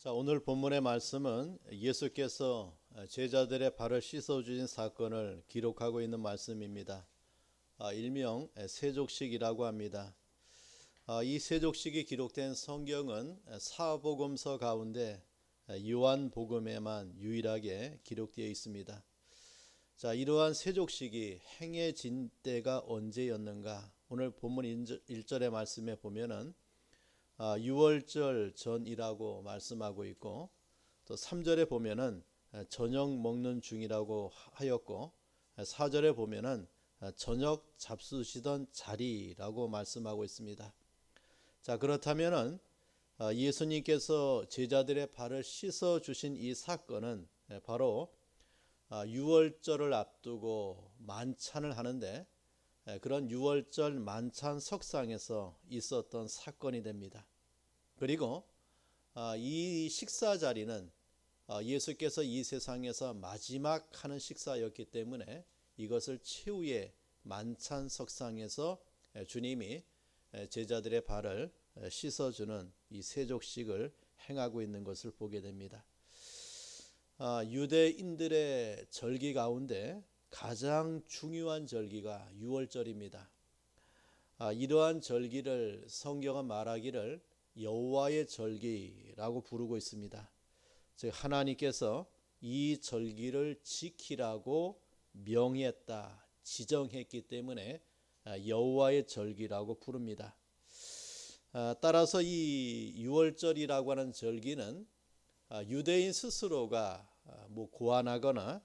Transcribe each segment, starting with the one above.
자, 오늘 본문의 말씀은 예수께서 제자들의 발을 씻어주신 사건을 기록하고 있는 말씀입니다. 일명 세족식이라고 합니다. 이 세족식이 기록된 성경은 사복음서 가운데 요한복음에만 유일하게 기록되어 있습니다. 자, 이러한 세족식이 행해진 때가 언제였는가? 오늘 본문 1절의 말씀에 보면은 6월절 전이라고 말씀하고 있고, 또 3절에 보면은 저녁 먹는 중이라고 하였고, 4절에 보면은 저녁 잡수시던 자리라고 말씀하고 있습니다. 자, 그렇다면은 예수님께서 제자들의 발을 씻어 주신 이 사건은 바로 6월절을 앞두고 만찬을 하는데, 그런 6월절 만찬 석상에서 있었던 사건이 됩니다. 그리고 이 식사 자리는 예수께서 이 세상에서 마지막 하는 식사였기 때문에 이것을 최후의 만찬 석상에서 주님이 제자들의 발을 씻어주는 이 세족식을 행하고 있는 것을 보게 됩니다. 유대인들의 절기 가운데 가장 중요한 절기가 6월절입니다. 이러한 절기를 성경은 말하기를 여호와의 절기라고 부르고 있습니다. 즉 하나님께서 이 절기를 지키라고 명했다, 지정했기 때문에 여호와의 절기라고 부릅니다. 따라서 이 6월절이라고 하는 절기는 유대인 스스로가 고안하거나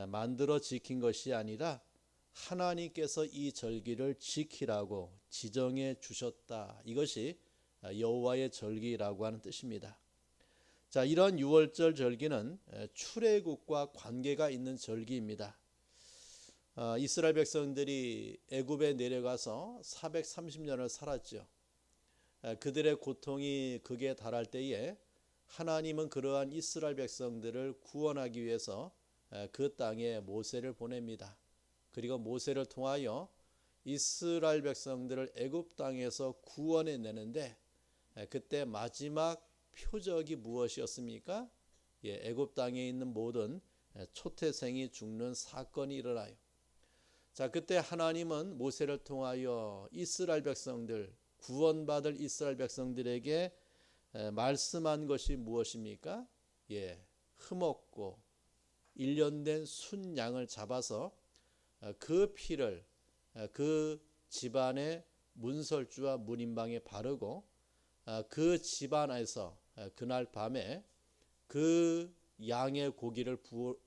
만들어 지킨 것이 아니라 하나님께서 이 절기를 지키라고 지정해 주셨다. 이것이 여호와의 절기라고 하는 뜻입니다. 자, 이런 6월절 절기는 출애굽과 관계가 있는 절기입니다. 이스라엘 백성들이 애굽에 내려가서 430년을 살았죠. 그들의 고통이 극에 달할 때에 하나님은 그러한 이스라엘 백성들을 구원하기 위해서 그 땅에 모세를 보냅니다. 그리고 모세를 통하여 이스라엘 백성들을 애굽 땅에서 구원해 내는데, 그때 마지막 표적이 무엇이었습니까? 애굽 땅에 있는 모든 초태생이 죽는 사건이 일어나요. 자, 그때 하나님은 모세를 통하여 이스라엘 백성들, 구원받을 이스라엘 백성들에게 말씀한 것이 무엇입니까? 흠없고 1년 된 순양을 잡아서 그 피를 그 집안의 문설주와 문인방에 바르고 그 집안에서 그날 밤에 그 양의 고기를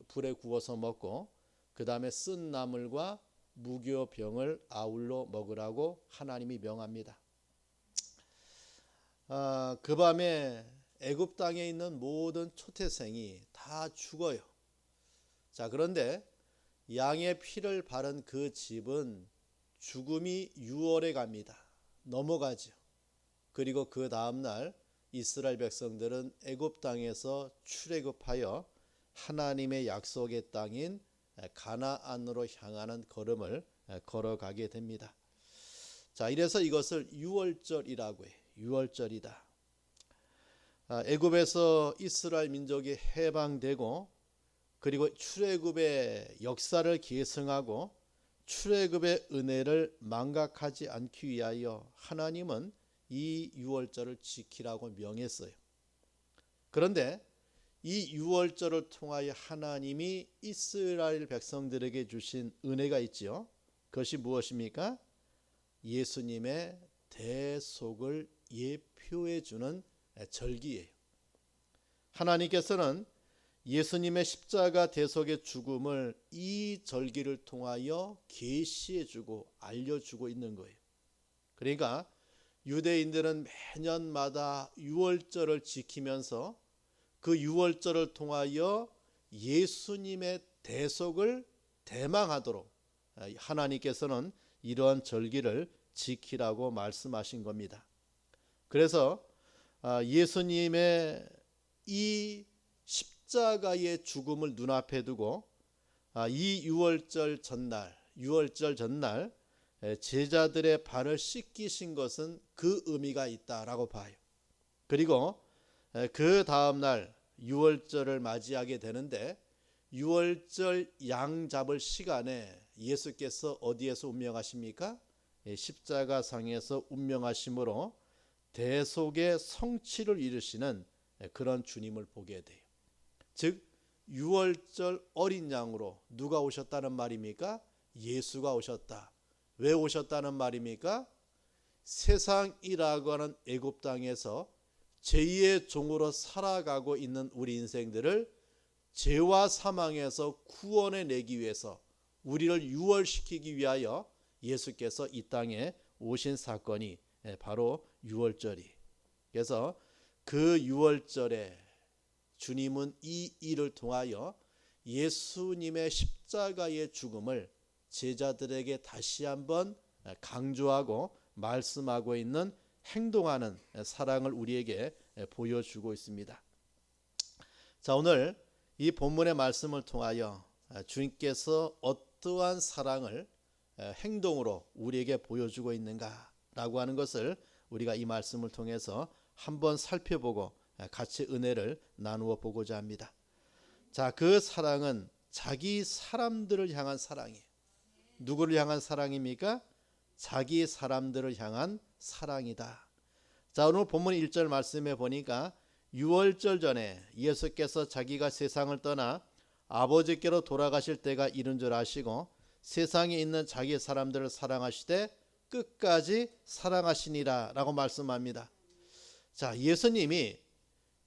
불에 구워서 먹고 그 다음에 쓴 나물과 무교병을 아울러 먹으라고 하나님이 명합니다. 그 밤에 애굽 땅에 있는 모든 초태생이 다 죽어요. 자, 그런데 양의 피를 바른 그 집은 죽음이 6월에 갑니다. 넘어가죠. 그리고 그 다음날 이스라엘 백성들은 애굽 땅에서 출애굽하여 하나님의 약속의 땅인 가나안으로 향하는 걸음을 걸어가게 됩니다. 자, 이래서 이것을 6월절이라고 해요. 6월절이다. 애굽에서 이스라엘 민족이 해방되고, 그리고 출애굽의 역사를 계승하고 출애굽의 은혜를 망각하지 않기 위하여 하나님은 이 6월절을 지키라고 명했어요. 그런데 이 6월절을 통하여 하나님이 이스라엘 백성들에게 주신 은혜가 있지요. 그것이 무엇입니까? 예수님의 대속을 예표해 주는 절기예요. 하나님께서는 예수님의 십자가 대속의 죽음을 이 절기를 통하여 계시해 주고 알려주고 있는 거예요. 그러니까 유대인들은 매년마다 6월절을 지키면서 그 6월절을 통하여 예수님의 대속을 대망하도록 하나님께서는 이러한 절기를 지키라고 말씀하신 겁니다. 그래서 예수님의 이 십자가의 죽음을 눈앞에 두고 이 6월절 전날 제자들의 발을 씻기신 것은 그 의미가 있다라고 봐요. 그리고 그 다음 날 유월절을 맞이하게 되는데 유월절 양 잡을 시간에 예수께서 어디에서 운명하십니까? 십자가상에서 운명하심으로 대속의 성취를 이루시는 그런 주님을 보게 돼요. 즉 유월절 어린 양으로 누가 오셨다는 말입니까? 예수가 오셨다. 왜 오셨다는 말입니까? 세상이라고 하는 애굽 땅에서 죄의 종으로 살아가고 있는 우리 인생들을 죄와 사망에서 구원해 내기 위해서 우리를 유월시키기 위하여 예수께서 이 땅에 오신 사건이 바로 유월절이. 그래서 그 유월절에 주님은 이 일을 통하여 예수님의 십자가의 죽음을 제자들에게 다시 한번 강조하고 말씀하고 있는 행동하는 사랑을 우리에게 보여주고 있습니다. 자, 오늘 이 본문의 말씀을 통하여 주님께서 어떠한 사랑을 행동으로 우리에게 보여주고 있는가라고 하는 것을 우리가 이 말씀을 통해서 한번 살펴보고 같이 은혜를 나누어 보고자 합니다. 자, 그 사랑은 자기 사람들을 향한 사랑이에요. 누구를 향한 사랑입니까? 자기 사람들을 향한 사랑이다. 자, 오늘 본문 1절 말씀에 보니까 유월절 전에 예수께서 자기가 세상을 떠나 아버지께로 돌아가실 때가 이른 줄 아시고 세상에 있는 자기 사람들을 사랑하시되 끝까지 사랑하시니라 라고 말씀합니다. 자, 예수님이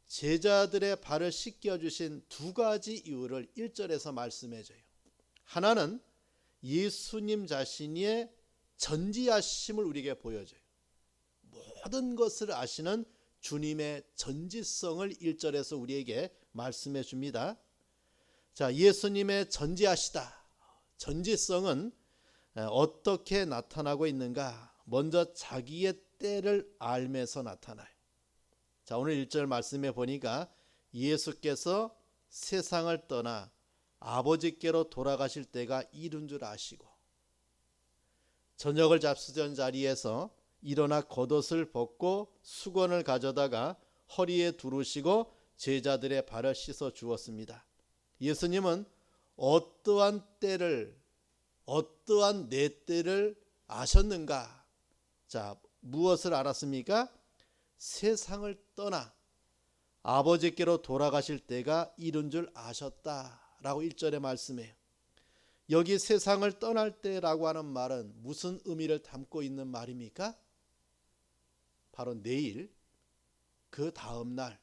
제자들의 발을 씻겨주신 두 가지 이유를 1절에서 말씀해줘요. 하나는 예수님 자신의 전지하심을 우리에게 보여줘요. 모든 것을 아시는 주님의 전지성을 1절에서 우리에게 말씀해 줍니다. 자, 예수님의 전지하시다. 전지성은 어떻게 나타나고 있는가? 먼저 자기의 때를 알면서 나타나요. 자, 오늘 1절 말씀에 보니까 예수께서 세상을 떠나 아버지께로 돌아가실 때가 이른 줄 아시고 저녁을 잡수던 자리에서 일어나 겉옷을 벗고 수건을 가져다가 허리에 두르시고 제자들의 발을 씻어 주었습니다. 예수님은 어떠한 때를, 어떠한 내 때를 아셨는가? 자, 무엇을 알았습니까? 세상을 떠나 아버지께로 돌아가실 때가 이른 줄 아셨다라고 1절에 말씀해요. 여기 세상을 떠날 때라고 하는 말은 무슨 의미를 담고 있는 말입니까? 바로 내일 그 다음 날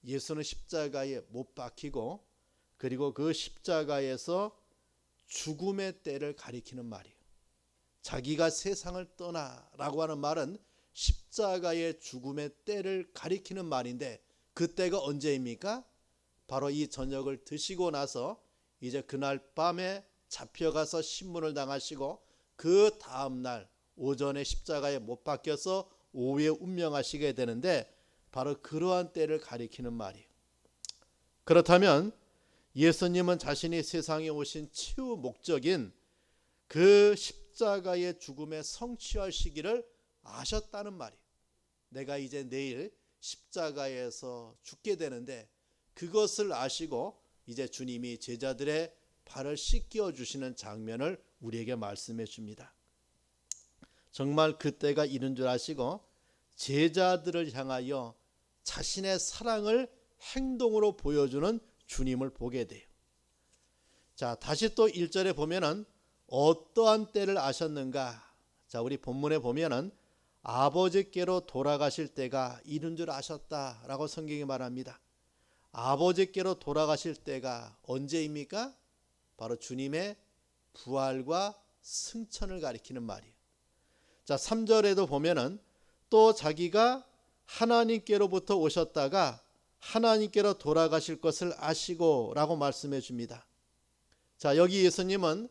예수는 십자가에 못 박히고 그리고 그 십자가에서 죽음의 때를 가리키는 말이에요. 자기가 세상을 떠나라고 하는 말은 십자가의 죽음의 때를 가리키는 말인데 그 때가 언제입니까? 바로 이 저녁을 드시고 나서 이제 그날 밤에 잡혀가서 신문을 당하시고 그 다음 날 오전에 십자가에 못 박혀서 오후에 운명하시게 되는데 바로 그러한 때를 가리키는 말이에요. 그렇다면 예수님은 자신이 세상에 오신 치유 목적인 그 십자가의 죽음에 성취할 시기를 아셨다는 말이에요. 내가 이제 내일 십자가에서 죽게 되는데 그것을 아시고 이제 주님이 제자들의 발을 씻겨 주시는 장면을 우리에게 말씀해 줍니다. 정말 그때가 이른 줄 아시고 제자들을 향하여 자신의 사랑을 행동으로 보여주는 주님을 보게 돼요. 자, 다시 또 1절에 보면은 어떠한 때를 아셨는가? 자, 우리 본문에 보면은 아버지께로 돌아가실 때가 이른 줄 아셨다라고 성경이 말합니다. 아버지께로 돌아가실 때가 언제입니까? 바로 주님의 부활과 승천을 가리키는 말이에요. 자, 3절에도 보면은 또 자기가 하나님께로부터 오셨다가 하나님께로 돌아가실 것을 아시고 라고 말씀해 줍니다. 자, 여기 예수님은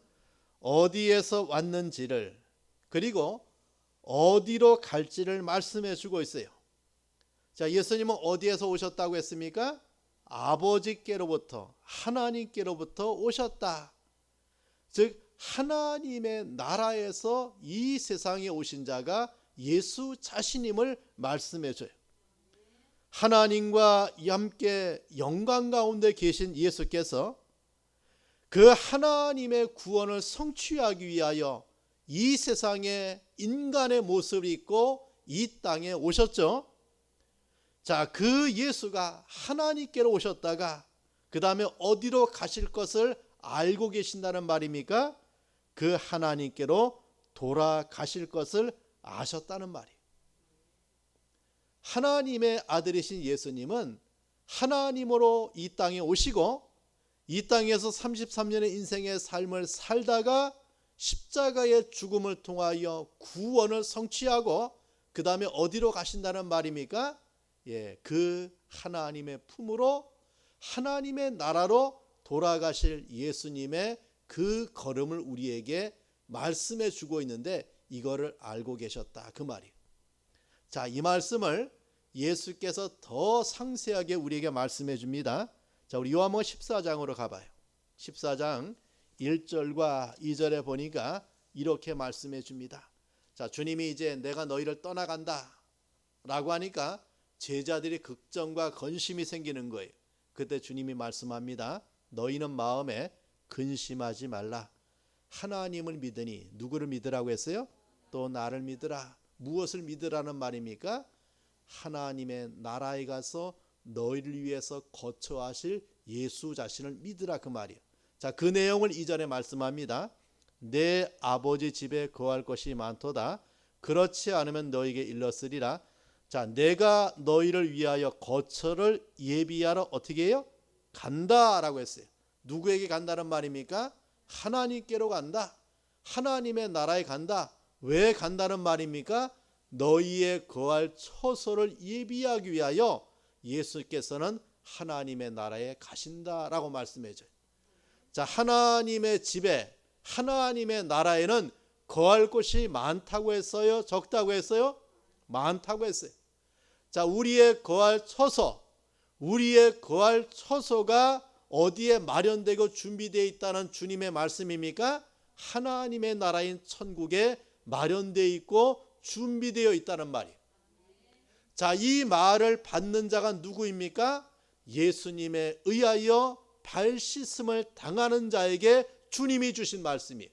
어디에서 왔는지를 그리고 어디로 갈지를 말씀해 주고 있어요. 자, 예수님은 어디에서 오셨다고 했습니까? 아버지께로부터 하나님께로부터 오셨다. 즉 하나님의 나라에서 이 세상에 오신 자가 예수 자신임을 말씀해 줘요. 하나님과 함께 영광 가운데 계신 예수께서 그 하나님의 구원을 성취하기 위하여 이 세상에 인간의 모습을 입고 이 땅에 오셨죠. 자, 그 예수가 하나님께로 오셨다가 그 다음에 어디로 가실 것을 알고 계신다는 말입니까? 그 하나님께로 돌아가실 것을 아셨다는 말이에요. 하나님의 아들이신 예수님은 하나님으로 이 땅에 오시고 이 땅에서 33년의 인생의 삶을 살다가 십자가의 죽음을 통하여 구원을 성취하고 그 다음에 어디로 가신다는 말입니까? 그 하나님의 품으로 하나님의 나라로 돌아가실 예수님의 그 걸음을 우리에게 말씀해 주고 있는데 이거를 알고 계셨다 그 말이에요. 자, 이 말씀을 예수께서 더 상세하게 우리에게 말씀해 줍니다. 자, 우리 요한복음 14장으로 가봐요. 14장 1절과 2절에 보니까 이렇게 말씀해 줍니다. 자, 주님이 이제 내가 너희를 떠나간다 라고 하니까 제자들이 걱정과 근심이 생기는 거예요. 그때 주님이 말씀합니다. 너희는 마음에 근심하지 말라. 하나님을 믿으니 누구를 믿으라고 했어요? 또 나를 믿으라. 무엇을 믿으라는 말입니까? 하나님의 나라에 가서 너희를 위해서 거처하실 예수 자신을 믿으라 그 말이에요. 자, 그 내용을 이전에 말씀합니다. 내 아버지 집에 거할 것이 많도다. 그렇지 않으면 너희에게 일렀으리라. 자, 내가 너희를 위하여 거처를 예비하러 어떻게 해요? 간다라고 했어요. 누구에게 간다는 말입니까? 하나님께로 간다. 하나님의 나라에 간다. 왜 간다는 말입니까? 너희의 거할 처소를 예비하기 위하여 예수께서는 하나님의 나라에 가신다라고 말씀해줘요. 자, 하나님의 집에 하나님의 나라에는 거할 곳이 많다고 했어요? 적다고 했어요? 많다고 했어요. 자, 우리의 거할 처소가 어디에 마련되고 준비되어 있다는 주님의 말씀입니까? 하나님의 나라인 천국에 마련되어 있고 준비되어 있다는 말이에요. 자, 이 말을 받는 자가 누구입니까? 예수님에 의하여 발 씻음을 당하는 자에게 주님이 주신 말씀이에요.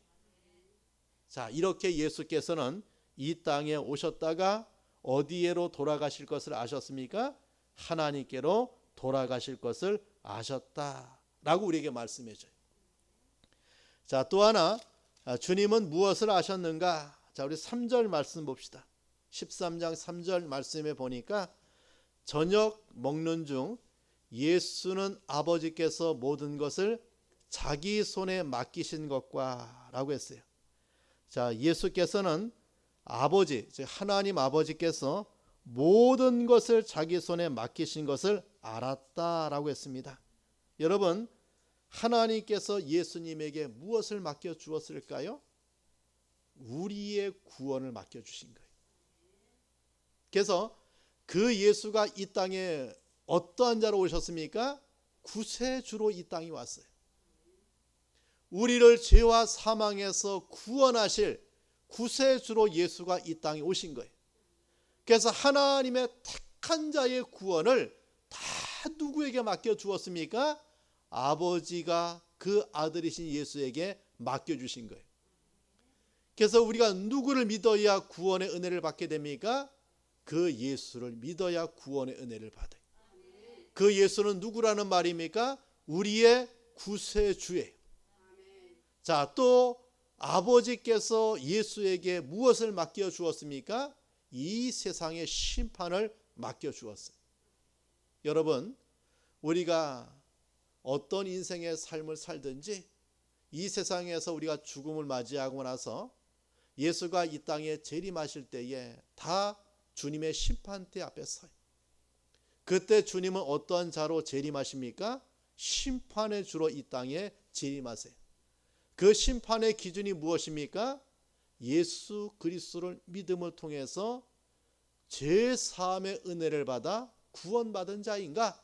자, 이렇게 예수께서는 이 땅에 오셨다가 어디에로 돌아가실 것을 아셨습니까? 하나님께로 돌아가실 것을 아셨다라고 우리에게 말씀해줘요. 자, 또 하나 주님은 무엇을 아셨는가? 자, 우리 3절 말씀 봅시다. 13장 3절 말씀에 보니까 저녁 먹는 중 예수는 아버지께서 모든 것을 자기 손에 맡기신 것과 라고 했어요. 자, 예수께서는 아버지, 즉 하나님 아버지께서 모든 것을 자기 손에 맡기신 것을 알았다라고 했습니다. 여러분, 하나님께서 예수님에게 무엇을 맡겨 주었을까요? 우리의 구원을 맡겨 주신 거예요. 그래서 그 예수가 이 땅에 어떠한 자로 오셨습니까? 구세주로 이 땅에 왔어요. 우리를 죄와 사망에서 구원하실 구세주로 예수가 이 땅에 오신 거예요. 그래서 하나님의 택한 자의 구원을 다 누구에게 맡겨 주었습니까? 아버지가 그 아들이신 예수에게 맡겨 주신 거예요. 그래서 우리가 누구를 믿어야 구원의 은혜를 받게 됩니까? 그 예수를 믿어야 구원의 은혜를 받아요. 그 예수는 누구라는 말입니까? 우리의 구세주예요. 자, 또 아버지께서 예수에게 무엇을 맡겨 주었습니까? 이 세상의 심판을 맡겨 주었어요. 여러분, 우리가 어떤 인생의 삶을 살든지 이 세상에서 우리가 죽음을 맞이하고 나서 예수가 이 땅에 재림하실 때에 다 주님의 심판대 앞에 서요. 그때 주님은 어떠한 자로 재림하십니까? 심판의 주로 이 땅에 재림하세요. 그 심판의 기준이 무엇입니까? 예수 그리스도를 믿음을 통해서 죄사함의 은혜를 받아 구원받은 자인가?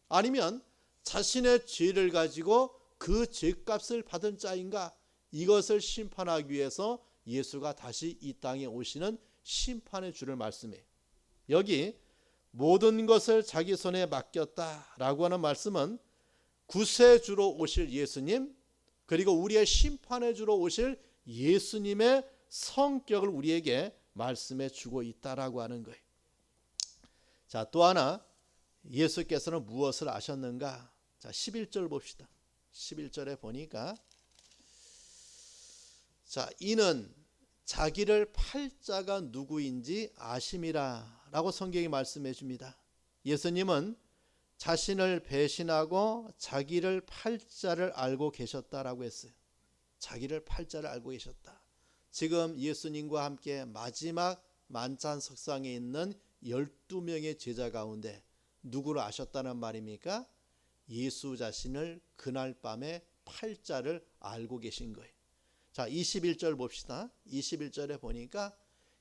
아니면 자신의 죄를 가지고 그 죄값을 받은 자인가? 이것을 심판하기 위해서 예수가 다시 이 땅에 오시는 심판의 주를 말씀해요. 여기 모든 것을 자기 손에 맡겼다라고 하는 말씀은 구세주로 오실 예수님, 그리고 우리의 심판의 주로 오실 예수님의 성격을 우리에게 말씀해 주고 있다라고 하는 거예요. 자, 또 하나 예수께서는 무엇을 아셨는가? 자, 11절 봅시다. 11절에 보니까 자, 이는 자기를 팔 자가 누구인지 아심이라 라고 성경이 말씀해 줍니다. 예수님은 자신을 배신하고 자기를 팔 자를 알고 계셨다라고 했어요. 자기를 팔 자를 알고 계셨다. 지금 예수님과 함께 마지막 만찬 석상에 있는 12명의 제자 가운데 누구를 아셨다는 말입니까? 예수 자신을 그날 밤에 팔 자를 알고 계신 거예요. 자, 21절 봅시다. 21절에 보니까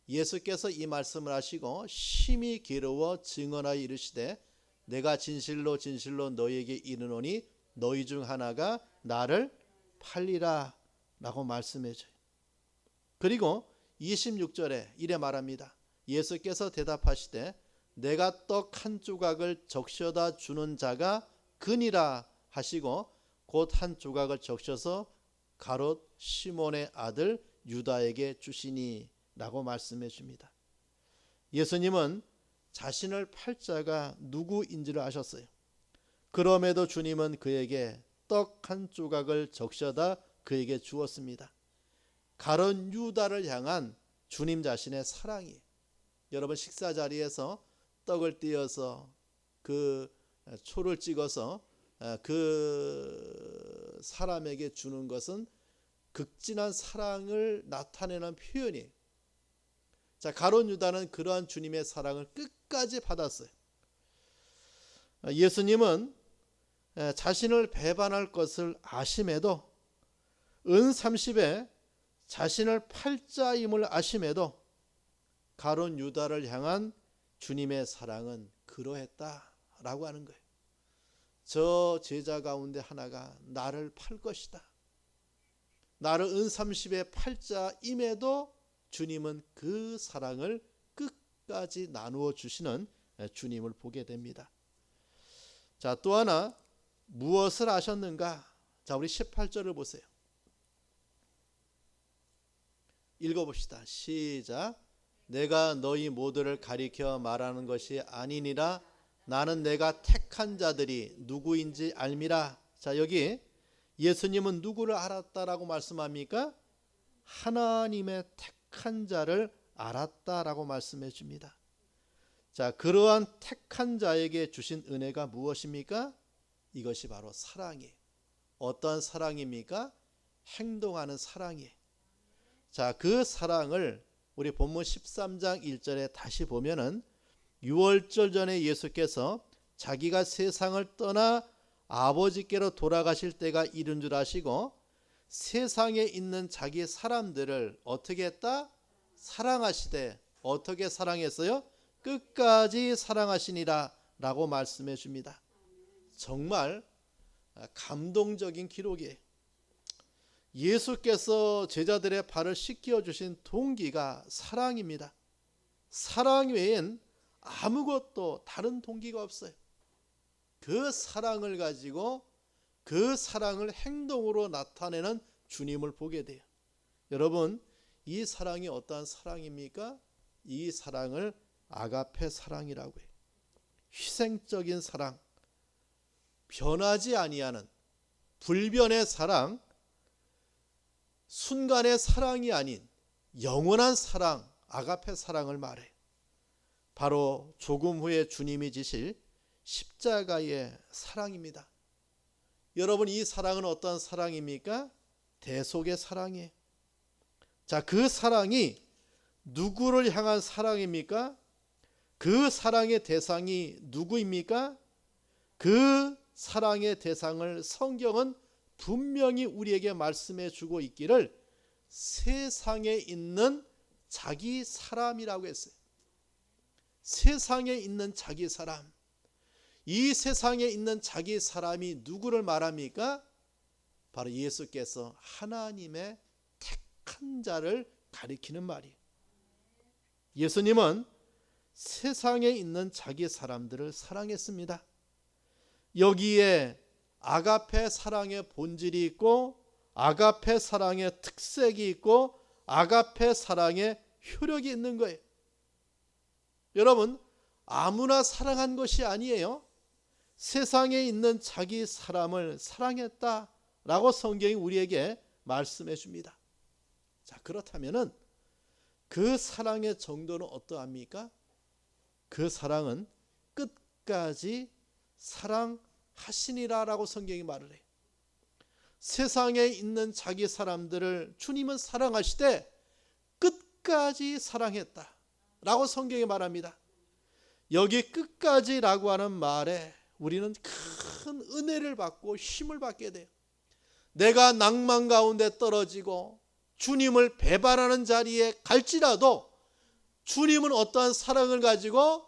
예수께서 이 말씀을 하시고 심히 괴로워 증언하여 이르시되 내가 진실로 진실로 너희에게 이르노니 너희 중 하나가 나를 팔리라 라고 말씀해 줘요. 그리고 26절에 이래 말합니다. 예수께서 대답하시되 내가 떡 한 조각을 적셔다 주는 자가 그니라 하시고 곧 한 조각을 적셔서 가롯 시몬의 아들 유다에게 주시니 라고 말씀해 줍니다. 예수님은 자신을 팔 자가 누구인지를 아셨어요. 그럼에도 주님은 그에게 떡 한 조각을 적셔다 그에게 주었습니다. 가롯 유다를 향한 주님 자신의 사랑이, 여러분 식사 자리에서 떡을 띄어서 그 초를 찍어서 그 사람에게 주는 것은 극진한 사랑을 나타내는 표현이에요. 자, 가롯 유다는 그러한 주님의 사랑을 끝까지 받았어요. 예수님은 자신을 배반할 것을 아심에도 은 30에 자신을 팔자임을 아심에도 가롯 유다를 향한 주님의 사랑은 그러했다라고 하는 거예요. 저 제자 가운데 하나가 나를 팔 것이다. 나를 은 30의 팔자임에도 주님은 그 사랑을 끝까지 나누어 주시는 주님을 보게 됩니다. 자, 또 하나 무엇을 아셨는가? 자, 우리 18절을 보세요. 읽어봅시다. 시작. 내가 너희 모두를 가리켜 말하는 것이 아니니라. 나는 내가 택한 자들이 누구인지 알미라. 자, 여기 예수님은 누구를 알았다라고 말씀합니까? 하나님의 택한 자를 알았다라고 말씀해 줍니다. 자, 그러한 택한 자에게 주신 은혜가 무엇입니까? 이것이 바로 사랑이에요. 어떤 사랑입니까? 행동하는 사랑이에요. 자, 그 사랑을 우리 본문 13장 1절에 다시 보면은 유월절 전에 예수께서 자기가 세상을 떠나 아버지께로 돌아가실 때가 이른 줄 아시고 세상에 있는 자기 사람들을 어떻게 했다? 사랑하시되 어떻게 사랑했어요? 끝까지 사랑하시니라 라고 말씀해 줍니다. 정말 감동적인 기록이에요. 예수께서 제자들의 발을 씻겨 주신 동기가 사랑입니다. 사랑 외엔 아무것도 다른 동기가 없어요. 그 사랑을 가지고 그 사랑을 행동으로 나타내는 주님을 보게 돼요. 여러분, 이 사랑이 어떠한 사랑입니까? 이 사랑을 아가페 사랑이라고 해요. 희생적인 사랑, 변하지 아니하는 불변의 사랑, 순간의 사랑이 아닌 영원한 사랑, 아가페 사랑을 말해. 바로 조금 후에 주님이 지실 십자가의 사랑입니다. 여러분, 이 사랑은 어떤 사랑입니까? 대속의 사랑이에요. 자, 그 사랑이 누구를 향한 사랑입니까? 그 사랑의 대상이 누구입니까? 그 사랑의 대상을 성경은 분명히 우리에게 말씀해 주고 있기를 세상에 있는 자기 사람이라고 했어요. 세상에 있는 자기 사람. 이 세상에 있는 자기 사람이 누구를 말합니까? 바로 예수께서 하나님의 택한 자를 가리키는 말이에요. 예수님은 세상에 있는 자기 사람들을 사랑했습니다. 여기에 아가페 사랑의 본질이 있고 아가페 사랑의 특색이 있고 아가페 사랑의 효력이 있는 거예요. 여러분, 아무나 사랑한 것이 아니에요. 세상에 있는 자기 사람을 사랑했다라고 성경이 우리에게 말씀해 줍니다. 자, 그렇다면은 그 사랑의 정도는 어떠합니까? 그 사랑은 끝까지 사랑하시니라라고 성경이 말을 해요. 세상에 있는 자기 사람들을 주님은 사랑하시되 끝까지 사랑했다라고 성경이 말합니다. 여기 끝까지라고 하는 말에 우리는 큰 은혜를 받고 힘을 받게 돼요. 내가 낭만 가운데 떨어지고 주님을 배반하는 자리에 갈지라도 주님은 어떠한 사랑을 가지고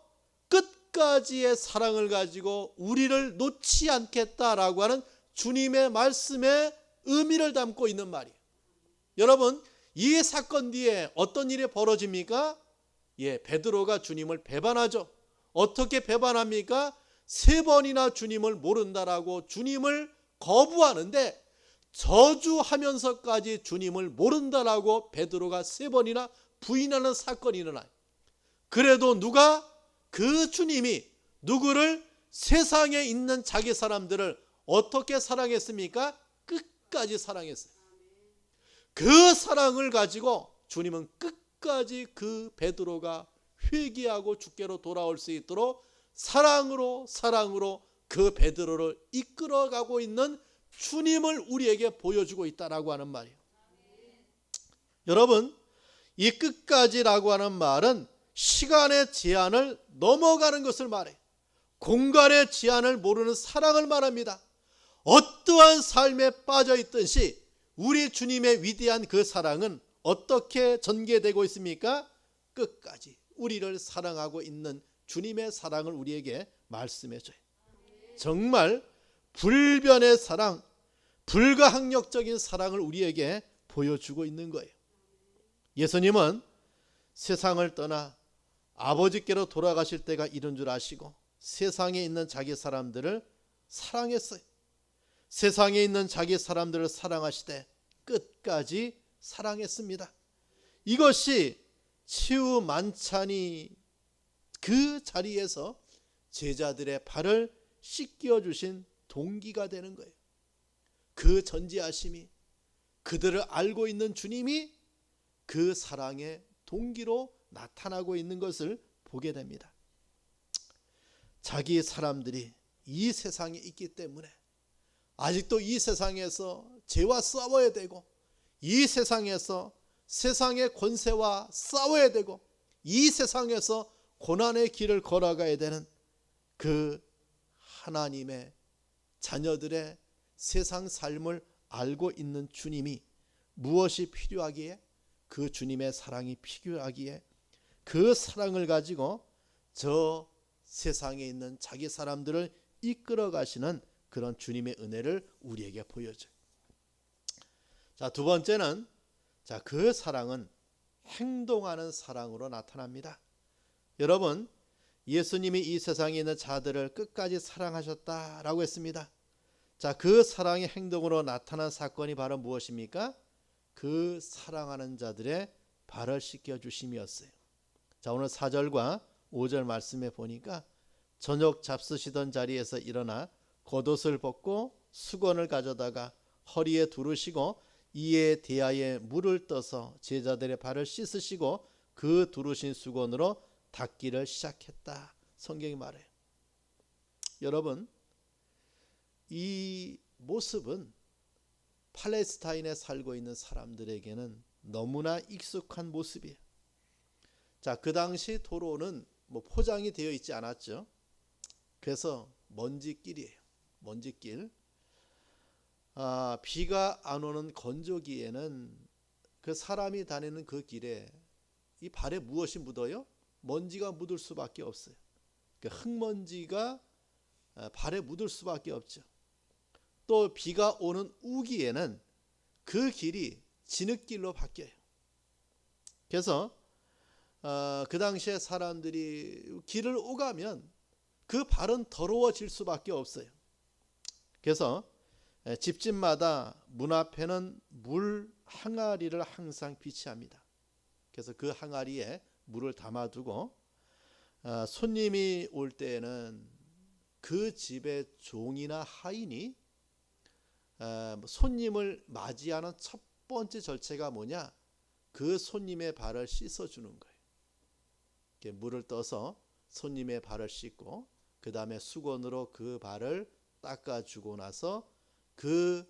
끝까지의 사랑을 가지고 우리를 놓지 않겠다라고 하는 주님의 말씀에 의미를 담고 있는 말이에요. 여러분, 이 사건 뒤에 어떤 일이 벌어집니까? 베드로가 주님을 배반하죠. 어떻게 배반합니까? 3번이나 주님을 모른다라고 주님을 거부하는데 저주하면서까지 주님을 모른다라고 베드로가 3번이나 부인하는 사건이 일어나요. 그래도 누가? 그 주님이 누구를? 세상에 있는 자기 사람들을 어떻게 사랑했습니까? 끝까지 사랑했어요. 그 사랑을 가지고 주님은 끝까지 그 베드로가 회개하고 주께로 돌아올 수 있도록 사랑으로 그 베드로를 이끌어가고 있는 주님을 우리에게 보여주고 있다라고 하는 말이에요. 여러분, 이 끝까지라고 하는 말은 시간의 제한을 넘어가는 것을 말해요. 공간의 제한을 모르는 사랑을 말합니다. 어떠한 삶에 빠져 있든지 우리 주님의 위대한 그 사랑은 어떻게 전개되고 있습니까? 끝까지 우리를 사랑하고 있는 주님의 사랑을 우리에게 말씀해 줘요. 정말 불변의 사랑, 불가항력적인 사랑을 우리에게 보여주고 있는 거예요. 예수님은 세상을 떠나 아버지께로 돌아가실 때가 이른 줄 아시고 세상에 있는 자기 사람들을 사랑했어요. 세상에 있는 자기 사람들을 사랑하시되 끝까지 사랑했습니다. 이것이 치유 만찬이 그 자리에서 제자들의 발을 씻겨 주신 동기가 되는 거예요. 그 전지하심이, 그들을 알고 있는 주님이 그 사랑의 동기로 나타나고 있는 것을 보게 됩니다. 자기 사람들이 이 세상에 있기 때문에 아직도 이 세상에서 죄와 싸워야 되고, 이 세상에서 세상의 권세와 싸워야 되고, 이 세상에서 고난의 길을 걸어가야 되는 그 하나님의 자녀들의 세상 삶을 알고 있는 주님이 무엇이 필요하기에? 그 주님의 사랑이 필요하기에 그 사랑을 가지고 저 세상에 있는 자기 사람들을 이끌어 가시는 그런 주님의 은혜를 우리에게 보여줘요. 자, 두 번째는 그 사랑은 행동하는 사랑으로 나타납니다. 여러분, 예수님이 이 세상에 있는 자들을 끝까지 사랑하셨다라고 했습니다. 자, 그 사랑의 행동으로 나타난 사건이 바로 무엇입니까? 그 사랑하는 자들의 발을 씻겨 주심이었어요. 자, 오늘 4절과 5절 말씀에 보니까 저녁 잡수시던 자리에서 일어나 겉옷을 벗고 수건을 가져다가 허리에 두르시고 이에 대하에 물을 떠서 제자들의 발을 씻으시고 그 두르신 수건으로 닦기를 시작했다. 성경이 말해요. 여러분, 이 모습은 팔레스타인에 살고 있는 사람들에게는 너무나 익숙한 모습이에요. 자, 그 당시 도로는 포장이 되어 있지 않았죠. 그래서 먼지길이에요. 먼지길. 비가 안 오는 건조기에는 그 사람이 다니는 그 길에 이 발에 무엇이 묻어요? 먼지가 묻을 수밖에 없어요. 그 흙먼지가 발에 묻을 수밖에 없죠. 또 비가 오는 우기에는 그 길이 진흙길로 바뀌어요. 그래서 그 당시에 사람들이 길을 오가면 그 발은 더러워질 수밖에 없어요. 그래서 집집마다 문 앞에는 물 항아리를 항상 비치합니다. 그래서 그 항아리에 물을 담아두고 손님이 올 때에는 그 집의 종이나 하인이 손님을 맞이하는 첫 번째 절차가 뭐냐? 그 손님의 발을 씻어주는 거예요. 이렇게 물을 떠서 손님의 발을 씻고 그 다음에 수건으로 그 발을 닦아주고 나서 그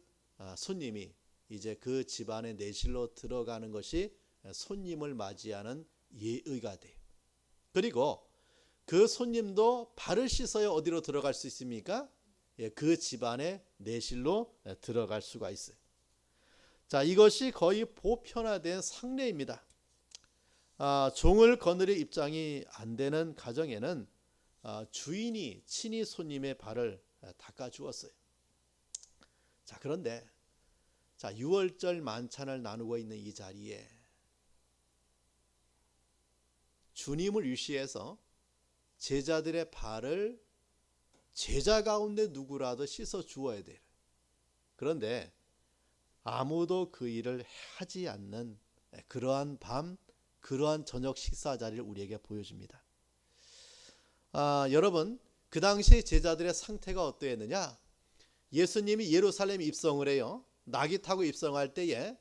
손님이 이제 그 집안의 내실로 들어가는 것이 손님을 맞이하는 예의가 돼요. 그리고 그 손님도 발을 씻어야 어디로 들어갈 수 있습니까? 그 집안의 내실로 들어갈 수가 있어요. 자, 이것이 거의 보편화된 상례입니다. 종을 거느릴 입장이 안 되는 가정에는 주인이 친히 손님의 발을 닦아 주었어요. 자, 그런데 자, 유월절 만찬을 나누고 있는 이 자리에 주님을 위시해서 제자들의 발을 제자 가운데 누구라도 씻어 주어야 돼요. 그런데 아무도 그 일을 하지 않는 그러한 밤, 그러한 저녁 식사 자리를 우리에게 보여줍니다. 여러분, 그 당시 제자들의 상태가 어떠했느냐? 예수님이 예루살렘에 입성을 해요. 낙이 타고 입성할 때에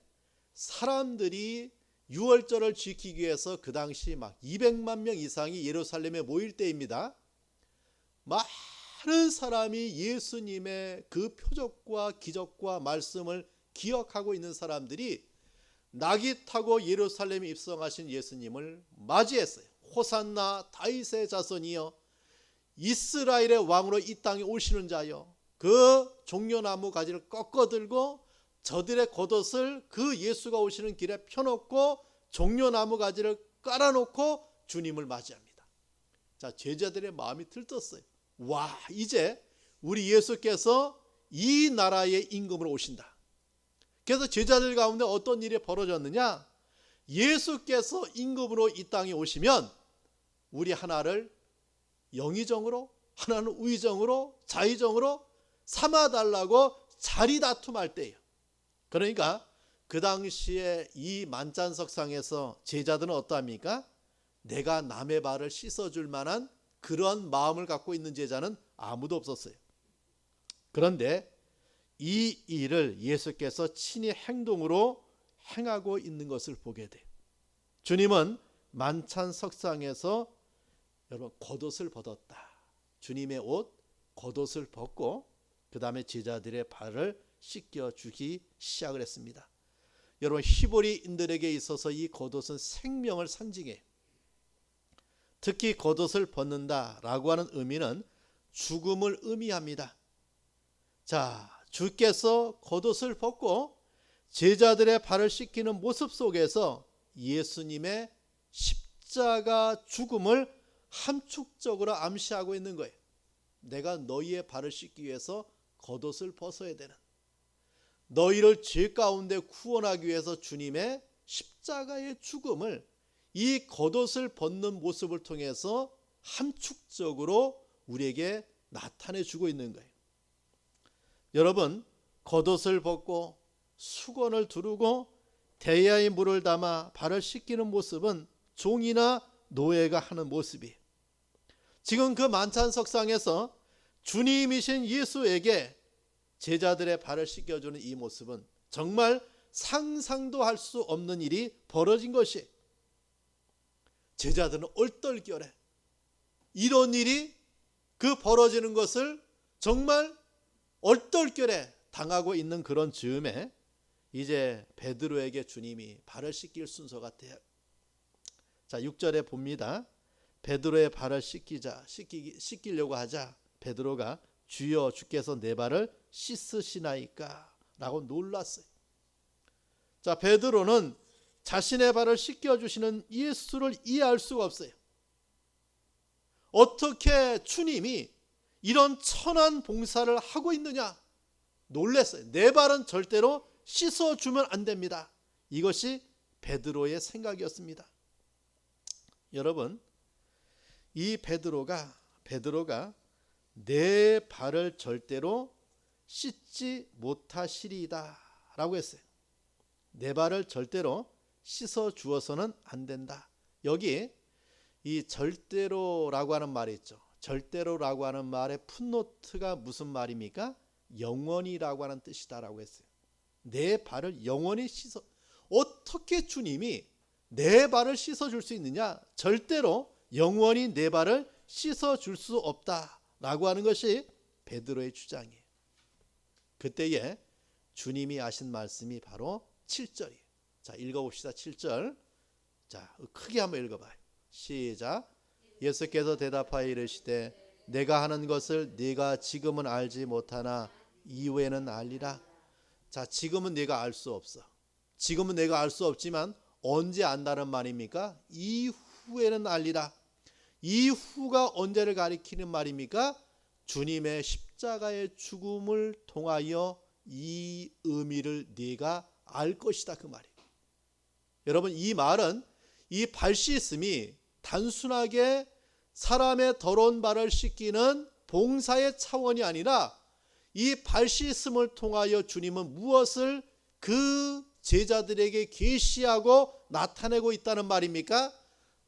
사람들이 유월절을 지키기 위해서 그 당시 막 200만 명 이상이 예루살렘에 모일 때입니다. 많은 사람이 예수님의 그 표적과 기적과 말씀을 기억하고 있는 사람들이 낙이 타고 예루살렘에 입성하신 예수님을 맞이했어요. 호산나 다윗의 자손이여, 이스라엘의 왕으로 이 땅에 오시는 자여, 그 종려나무 가지를 꺾어들고 저들의 겉옷을 그 예수가 오시는 길에 펴놓고 종려나무 가지를 깔아놓고 주님을 맞이합니다. 자, 제자들의 마음이 들떴어요. 와, 이제 우리 예수께서 이 나라의 임금으로 오신다. 그래서 제자들 가운데 어떤 일이 벌어졌느냐? 예수께서 임금으로 이 땅에 오시면 우리 하나를 영의정으로, 하나는 우의정으로, 자의정으로 삼아달라고 자리 다툼할 때예요. 그러니까 그 당시에 이 만찬석상에서 제자들은 어떠합니까? 내가 남의 발을 씻어줄 만한 그런 마음을 갖고 있는 제자는 아무도 없었어요. 그런데 이 일을 예수께서 친히 행동으로 행하고 있는 것을 보게 돼요. 주님은 만찬석상에서 여러분 겉옷을 벗었다. 주님의 옷 겉옷을 벗고 그 다음에 제자들의 발을 씻겨주기 시작을 했습니다. 여러분, 히브리인들에게 있어서 이 겉옷은 생명을 상징해요. 특히 겉옷을 벗는다라고 하는 의미는 죽음을 의미합니다. 자, 주께서 겉옷을 벗고 제자들의 발을 씻기는 모습 속에서 예수님의 십자가 죽음을 함축적으로 암시하고 있는 거예요. 내가 너희의 발을 씻기 위해서 겉옷을 벗어야 되는, 너희를 죄 가운데 구원하기 위해서 주님의 십자가의 죽음을 이 겉옷을 벗는 모습을 통해서 함축적으로 우리에게 나타내 주고 있는 거예요. 여러분, 겉옷을 벗고 수건을 두르고 대야에 물을 담아 발을 씻기는 모습은 종이나 노예가 하는 모습이에요. 지금 그 만찬석상에서 주님이신 예수에게 제자들의 발을 씻겨주는 이 모습은 정말 상상도 할 수 없는 일이 벌어진 것이에요. 제자들은 얼떨결에 이런 일이 그 벌어지는 것을 정말 얼떨결에 당하고 있는 그런 즈음에 이제 베드로에게 주님이 발을 씻길 순서 같아요. 자, 6절에 봅니다. 베드로의 발을 씻기려고 하자 베드로가 주여, 주께서 내 발을 씻으시나이까? 라고 놀랐어요. 자, 베드로는 자신의 발을 씻겨주시는 예수를 이해할 수가 없어요. 어떻게 주님이 이런 천한 봉사를 하고 있느냐? 놀랐어요. 내 발은 절대로 씻어주면 안 됩니다. 이것이 베드로의 생각이었습니다. 여러분, 이 베드로가 내 발을 절대로 씻지 못하시리이다 라고 했어요. 내 발을 절대로 씻어 주어서는 안 된다. 여기 이 절대로라고 하는 말이 있죠. 절대로라고 하는 말의 풋노트가 무슨 말입니까? 영원히라고 하는 뜻이다라고 했어요. 내 발을 영원히 씻어. 어떻게 주님이 내 발을 씻어 줄 수 있느냐? 절대로 영원히 내 발을 씻어 줄 수 없다라고 하는 것이 베드로의 주장이에요. 그때에 주님이 하신 말씀이 바로 7절이에요. 자, 읽어봅시다. 7절. 자, 크게 한번 읽어봐요. 시작. 예수께서 대답하여 이르시되 내가 하는 것을 네가 지금은 알지 못하나 이후에는 알리라. 자, 지금은 네가 알 수 없어. 지금은 내가 알 수 없지만 언제 안다는 말입니까? 이후에는 알리라. 이후가 언제를 가리키는 말입니까? 주님의 십자가의 죽음을 통하여 이 의미를 네가 알 것이다, 그 말이에요. 여러분, 이 말은 이 발 씻음이 단순하게 사람의 더러운 발을 씻기는 봉사의 차원이 아니라 이 발 씻음을 통하여 주님은 무엇을 그 제자들에게 계시하고 나타내고 있다는 말입니까?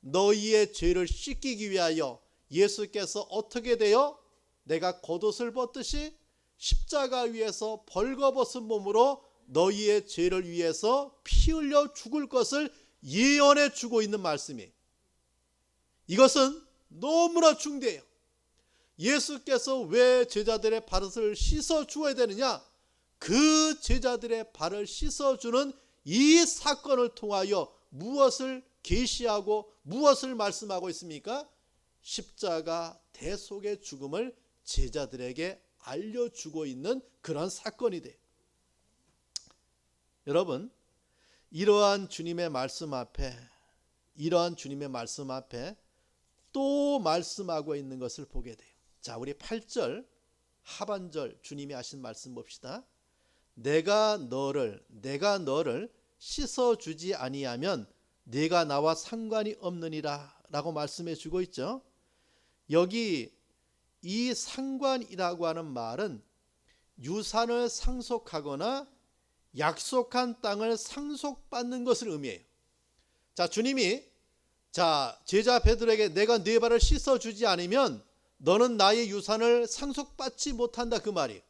너희의 죄를 씻기기 위하여 예수께서 어떻게 되어 내가 겉옷을 벗듯이 십자가 위에서 벌거벗은 몸으로 너희의 죄를 위해서 피 흘려 죽을 것을 예언해 주고 있는 말씀이에요. 이것은 너무나 중대해요. 예수께서 왜 제자들의 발을 씻어 주어야 되느냐? 그 제자들의 발을 씻어 주는 이 사건을 통하여 무엇을 계시하고 무엇을 말씀하고 있습니까? 십자가 대속의 죽음을 제자들에게 알려주고 있는 그런 사건이 돼요. 여러분, 이러한 주님의 말씀 앞에 또 말씀하고 있는 것을 보게 돼요. 자, 우리 8절 하반절 주님이 하신 말씀 봅시다. 내가 너를 씻어주지 아니하면 네가 나와 상관이 없느니라 라고 말씀해 주고 있죠. 여기 이 상관이라고 하는 말은 유산을 상속하거나 약속한 땅을 상속받는 것을 의미해요. 자, 주님이 제자 베드로에게 내가 네 발을 씻어주지 않으면 너는 나의 유산을 상속받지 못한다, 그 말이에요.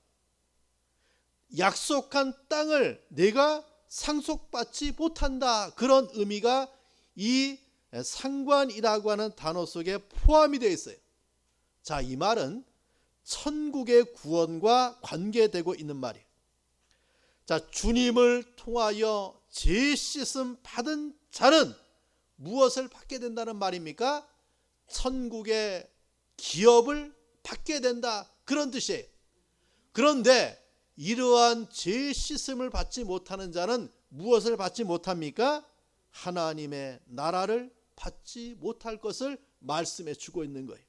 약속한 땅을 내가 상속받지 못한다, 그런 의미가 이 상관이라고 하는 단어 속에 포함이 되어 있어요. 자, 이 말은 천국의 구원과 관계되고 있는 말이에요. 자, 주님을 통하여 죄 씻음 받은 자는 무엇을 받게 된다는 말입니까? 천국의 기업을 받게 된다, 그런 뜻이에요. 그런데 이러한 죄 씻음을 받지 못하는 자는 무엇을 받지 못합니까? 하나님의 나라를 받지 못할 것을 말씀해 주고 있는 거예요.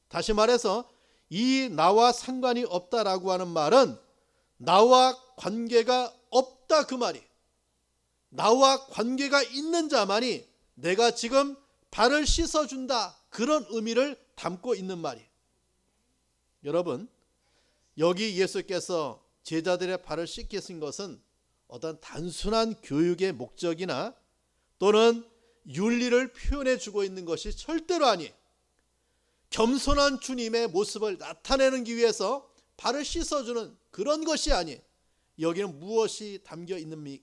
다시 말해서 이 나와 상관이 없다라고 하는 말은 나와 관계가 없다, 그 말이에요. 나와 관계가 있는 자만이 내가 지금 발을 씻어준다, 그런 의미를 담고 있는 말이에요. 여러분, 여기 예수께서 제자들의 발을 씻기신 것은 어떤 단순한 교육의 목적이나 또는 윤리를 표현해 주고 있는 것이 절대로 아니에요. 겸손한 주님의 모습을 나타내기 위해서 발을 씻어주는 그런 것이 아니에요. 여기는 무엇이 담겨 있는지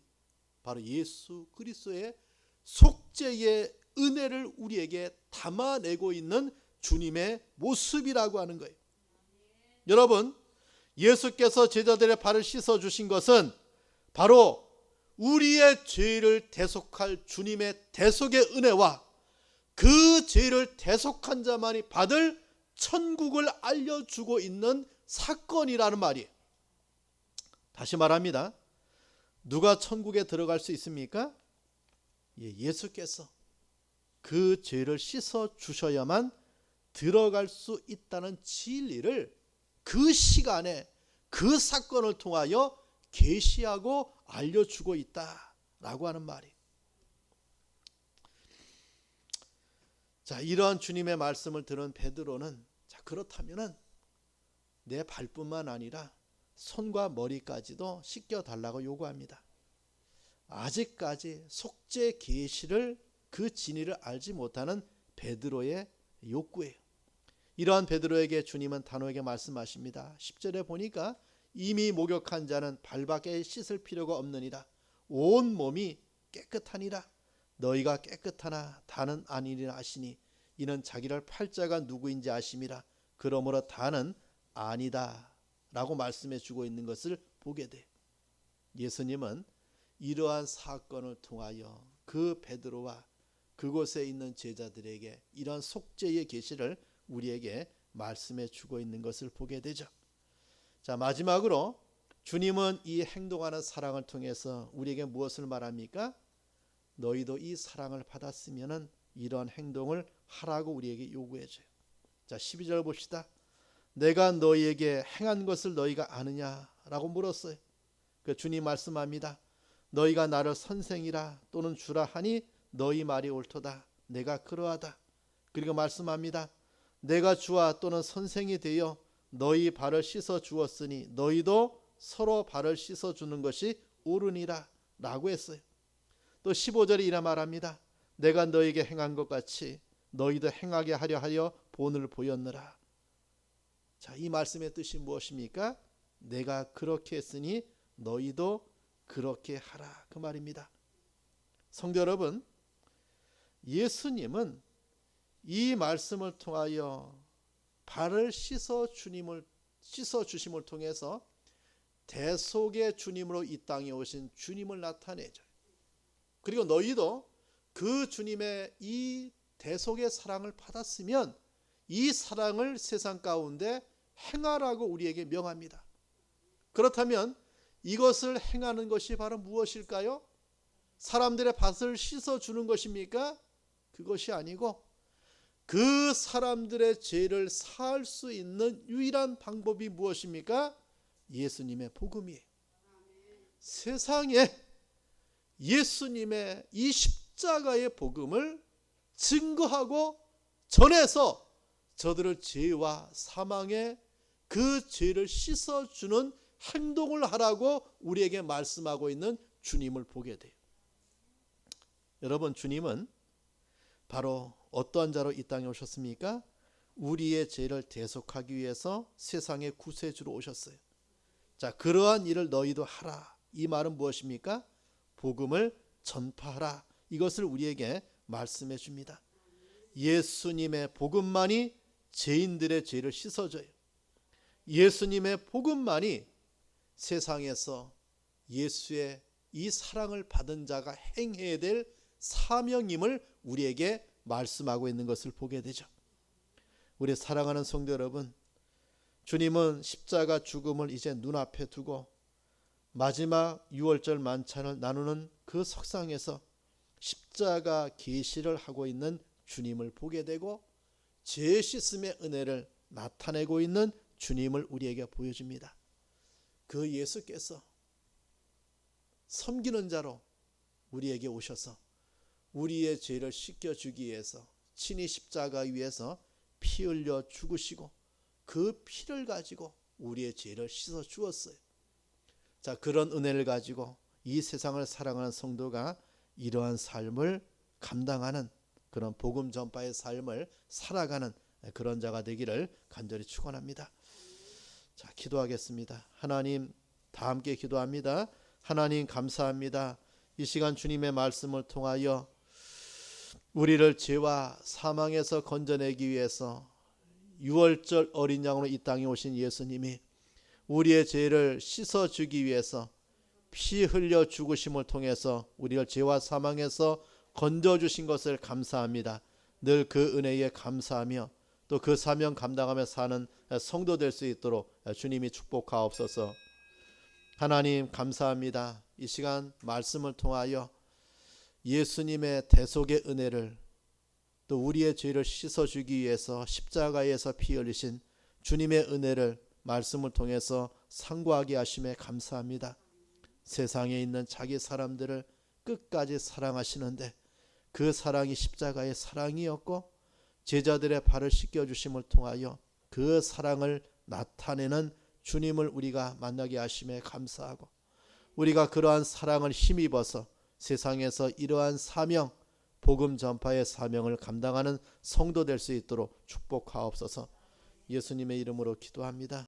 바로 예수 그리스도의 속죄의 은혜를 우리에게 담아내고 있는 주님의 모습이라고 하는 거예요. 여러분, 예수께서 제자들의 발을 씻어주신 것은 바로 우리의 죄를 대속할 주님의 대속의 은혜와 그 죄를 대속한 자만이 받을 천국을 알려주고 있는 사건이라는 말이에요. 다시 말합니다. 누가 천국에 들어갈 수 있습니까? 예수께서 그 죄를 씻어 주셔야만 들어갈 수 있다는 진리를 그 시간에 그 사건을 통하여 계시하고 알려주고 있다라고 하는 말이에요. 자, 이러한 주님의 말씀을 들은 베드로는 자, 그렇다면은 내 발뿐만 아니라 손과 머리까지도 씻겨달라고 요구합니다. 아직까지 속죄 계시를 그 진리를 알지 못하는 베드로의 욕구예요. 이러한 베드로에게 주님은 단호하게 말씀하십니다. 10절에 보니까 이미 목욕한 자는 발밖에 씻을 필요가 없느니라. 온 몸이 깨끗하니라. 너희가 깨끗하나 다는 아니니라 하시니 이는 자기를 팔 자가 누구인지 아심이라. 그러므로 다는 아니다 라고 말씀해 주고 있는 것을 보게 돼. 예수님은 이러한 사건을 통하여 그 베드로와 그곳에 있는 제자들에게 이러한 속죄의 계시를 우리에게 말씀해 주고 있는 것을 보게 되죠. 자, 마지막으로 주님은 이 행동하는 사랑을 통해서 우리에게 무엇을 말합니까? 너희도 이 사랑을 받았으면 이런 행동을 하라고 우리에게 요구해 줘요. 자, 12절 봅시다. 내가 너희에게 행한 것을 너희가 아느냐라고 물었어요. 그 주님 말씀합니다. 너희가 나를 선생이라 또는 주라 하니 너희 말이 옳도다. 내가 그러하다. 그리고 말씀합니다. 내가 주와 또는 선생이 되어 너희 발을 씻어 주었으니 너희도 서로 발을 씻어 주는 것이 옳으니라 라고 했어요. 또 15절에 이라 말합니다. 내가 너희에게 행한 것 같이 너희도 행하게 하려 하여 본을 보였느라. 자, 이 말씀의 뜻이 무엇입니까? 내가 그렇게 했으니 너희도 그렇게 하라 그 말입니다. 성도 여러분, 예수님은 이 말씀을 통하여 발을 씻어 주심을 통해서 대속의 주님으로 이 땅에 오신 주님을 나타내죠. 그리고 너희도 그 주님의 이 대속의 사랑을 받았으면 이 사랑을 세상 가운데 행하라고 우리에게 명합니다. 그렇다면 이것을 행하는 것이 바로 무엇일까요? 사람들의 밭을 씻어주는 것입니까? 그것이 아니고 그 사람들의 죄를 사할 수 있는 유일한 방법이 무엇입니까? 예수님의 복음이에요. 세상에 예수님의 이 십자가의 복음을 증거하고 전해서 저들을 죄와 사망의 그 죄를 씻어주는 행동을 하라고 우리에게 말씀하고 있는 주님을 보게 돼요. 여러분, 주님은 바로 어떠한 자로 이 땅에 오셨습니까? 우리의 죄를 대속하기 위해서 세상의 구세주로 오셨어요. 자, 그러한 일을 너희도 하라. 이 말은 무엇입니까? 복음을 전파하라. 이것을 우리에게 말씀해 줍니다. 예수님의 복음만이 죄인들의 죄를 씻어줘요. 예수님의 복음만이 세상에서 예수의 이 사랑을 받은 자가 행해야 될 사명임을 우리에게 말씀하고 있는 것을 보게 되죠. 우리 사랑하는 성도 여러분, 주님은 십자가 죽음을 이제 눈앞에 두고 마지막 유월절 만찬을 나누는 그 석상에서 십자가 계시를 하고 있는 주님을 보게 되고 죄 씻음의 은혜를 나타내고 있는 주님을 우리에게 보여줍니다. 그 예수께서 섬기는 자로 우리에게 오셔서 우리의 죄를 씻겨주기 위해서 친히 십자가 위에서 피 흘려 죽으시고 그 피를 가지고 우리의 죄를 씻어 주었어요. 자, 그런 은혜를 가지고 이 세상을 사랑하는 성도가 이러한 삶을 감당하는 그런 복음 전파의 삶을 살아가는 그런 자가 되기를 간절히 축원합니다. 자, 기도하겠습니다. 하나님, 다 함께 기도합니다. 하나님, 감사합니다. 이 시간 주님의 말씀을 통하여 우리를 죄와 사망에서 건져내기 위해서 유월절 어린 양으로 이 땅에 오신 예수님이 우리의 죄를 씻어주기 위해서 피 흘려 죽으심을 통해서 우리를 죄와 사망에서 건져주신 것을 감사합니다. 늘 그 은혜에 감사하며 또 그 사명 감당하며 사는 성도 될 수 있도록 주님이 축복하옵소서. 하나님, 감사합니다. 이 시간 말씀을 통하여 예수님의 대속의 은혜를 또 우리의 죄를 씻어주기 위해서 십자가에서 피 흘리신 주님의 은혜를 말씀을 통해서 상고하게 하심에 감사합니다. 세상에 있는 자기 사람들을 끝까지 사랑하시는데 그 사랑이 십자가의 사랑이었고 제자들의 발을 씻겨주심을 통하여 그 사랑을 나타내는 주님을 우리가 만나게 하심에 감사하고, 우리가 그러한 사랑을 힘입어서 세상에서 이러한 사명, 복음 전파의 사명을 감당하는 성도 될 수 있도록 축복하옵소서. 예수님의 이름으로 기도합니다.